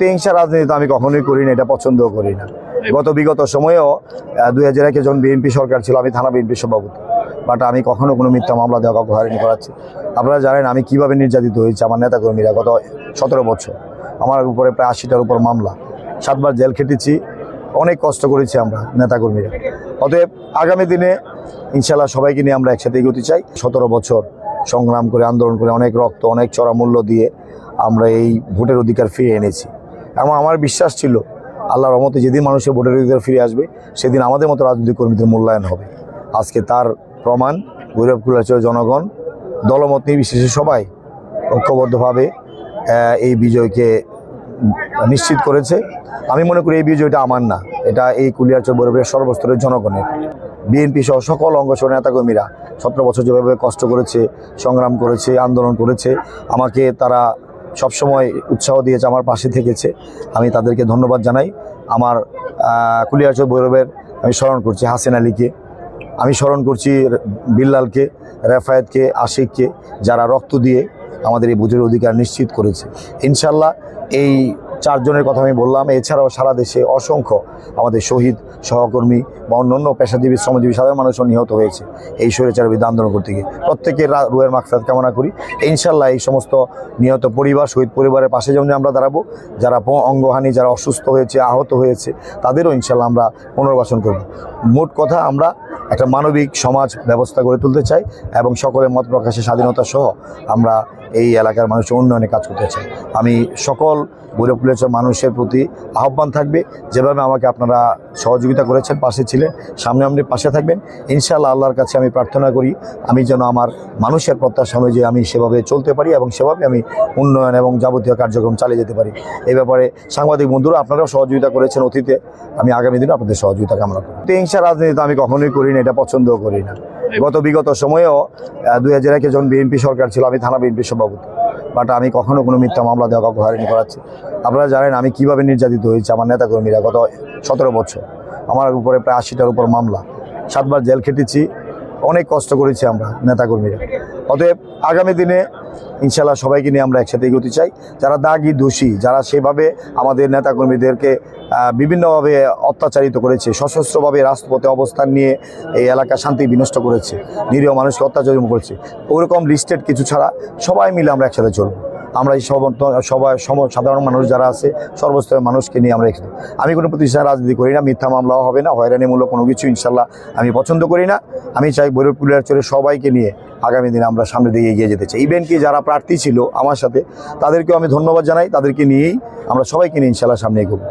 হিংসা রাজনীতি আমি কখনোই করি না, এটা পছন্দও করি না। বিগত সময়েও 2001 যখন বিএনপি সরকার ছিল, আমি থানা বিএনপি সভাপতি, বাট আমি কখনো কোনো মিথ্যা মামলা দেওয়া কাউকে হয়রানি করাচ্ছি। আপনারা জানেন আমি কিভাবে নির্যাতিত হয়েছি, আমার নেতাকর্মীরা গত 17 বছর আমার উপরে প্রায় 80টার উপর মামলা, 7 বার জেল খেটেছি, অনেক কষ্ট করেছি আমরা নেতাকর্মীরা। অতএব আগামী দিনে ইনশাল্লাহ সবাইকে নিয়ে আমরা একসাথে এগোতে চাই। 17 বছর সংগ্রাম করে, আন্দোলন করে, অনেক রক্ত, অনেক চড়া মূল্য দিয়ে আমরা এই ভোটের অধিকার ফিরিয়ে এনেছি। এবং আমার বিশ্বাস ছিল আল্লাহর রহমতে যেদিন মানুষের ভোটের অধিকার ফিরে আসবে সেদিন আমাদের মতো রাজনৈতিক কর্মীদের মূল্যায়ন হবে। আজকে তার প্রমাণ ভৈরব কুলাচর জনগণ দলমত নির্বিশেষে সবাই ঐক্যবদ্ধভাবে এই বিজয়কে নিশ্চিত করেছে। আমি মনে করি এই বিজয়টা আমার না, এটা এই কুলিয়ারচর ভৈরবের সর্বস্তরের জনগণের। বিএনপি সহ সকল অঙ্গসহ নেতাকর্মীরা 17 বছর যেভাবে কষ্ট করেছে, সংগ্রাম করেছে, আন্দোলন করেছে, আমাকে তারা সবসময় উৎসাহ দিয়েছে, আমার পাশে থেকেছে, আমি তাদেরকে ধন্যবাদ জানাই। আমার কুলিয়ারচর ভৈরবের আমি স্মরণ করছি হাসিন আলীকে, আমি স্মরণ করছি বিল্লালকে, রেফায়েতকে, আশিককে, যারা রক্ত দিয়ে আমাদের এই ভোটের অধিকার নিশ্চিত করেছে। ইনশাল্লাহ এই 4 জনের কথা আমি বললাম, এছাড়াও সারা দেশে অসংখ্য আমাদের শহীদ সহকর্মী বা অন্যান্য পেশাজীবী শ্রমজীবী সাধারণ মানুষও নিহত হয়েছে এই স্বৈরাচার বিরুদ্ধে আন্দোলন করতে গিয়ে। প্রত্যেকের রুহের মাগফিরাত কামনা করি। ইনশাল্লাহ এই সমস্ত নিহত পরিবার, শহীদ পরিবারের পাশে যেমন আমরা দাঁড়াবো, যারা অঙ্গহানি, যারা অসুস্থ হয়েছে, আহত হয়েছে, তাদেরও ইনশাল্লাহ আমরা পুনর্বাসন করব। মোট কথা আমরা একটা মানবিক সমাজ ব্যবস্থা গড়ে তুলতে চাই এবং সকলের মত প্রকাশের স্বাধীনতা সহ আমরা এই এলাকার মানুষের উন্নয়নে কাজ করতে চাই। আমি সকল ভৈরব কুলিয়ারচর মানুষের প্রতি আহ্বান থাকবে, যেভাবে আমাকে আপনারা সহযোগিতা করেছেন, পাশে ছিলেন, সামনে আপনি পাশে থাকবেন। ইনশাআল্লাহ আল্লাহর কাছে আমি প্রার্থনা করি আমি যেন আমার মানুষের প্রত্যাশা অনুযায়ী আমি সেভাবে চলতে পারি এবং সেভাবে আমি উন্নয়ন এবং যাবতীয় কার্যক্রম চালিয়ে যেতে পারি। এই ব্যাপারে সাংবাদিক বন্ধুরা আপনারাও সহযোগিতা করেছেন অতীতে, আমি আগামী দিনে আপনাদের সহযোগিতা কামনা করি। হিংসা রাজনীতি আমি কখনোই করি না, এটা পছন্দও করি না। বিগত সময়েও 2001 যখন বিএনপি সরকার ছিল, আমি থানা বিএনপি সভাপতি, বাট আমি কখনো কোনো মিথ্যা মামলা দেওয়া কাউকে হয়রানি করাচ্ছি। আপনারা জানেন আমি কিভাবে নির্যাতিত হয়েছি, আমার নেতাকর্মীরা গত 17 বছর আমার উপরে প্রায় 80টার উপর মামলা, 7 বার জেল খেটেছি, অনেক কষ্ট করেছি আমরা নেতাকর্মীরা। অতএব আগামী দিনে ইনশাল্লাহ সবাইকে নিয়ে আমরা একসাথে এগোতে চাই। যারা দাগী দোষী, যারা সেভাবে আমাদের নেতাকর্মীদেরকে বিভিন্নভাবে অত্যাচারিত করেছে, সশস্ত্রভাবে রাজপথে অবস্থান নিয়ে এই এলাকা শান্তি বিনষ্ট করেছে, নিরীহ মানুষকে অত্যাচার করেছে, ওরকম লিস্টেড কিছু ছাড়া সবাই মিলে আমরা একসাথে চলবো। আমরা এই সবাই সাধারণ মানুষ যারা আছে, সর্বস্তরের মানুষকে নিয়ে আমরা একসাথে। আমি কোনো প্রতিষ্ঠানে রাজনীতি করি না, মিথ্যা মামলাও হবে না, হয়রানিমূলক কোনো কিছু ইনশাল্লাহ আমি পছন্দ করি না। আমি চাই ভৈরব কুলিয়ারচরের সবাইকে নিয়ে আগামী দিনে আমরা সামনে দিকে এগিয়ে যেতে চাই। ইভেন কি যারা প্রার্থী ছিল আমার সাথে, তাদেরকেও আমি ধন্যবাদ জানাই, তাদেরকে নিয়েই আমরা সবাইকে নিয়ে ইনশাল্লাহ সামনে এগোবো।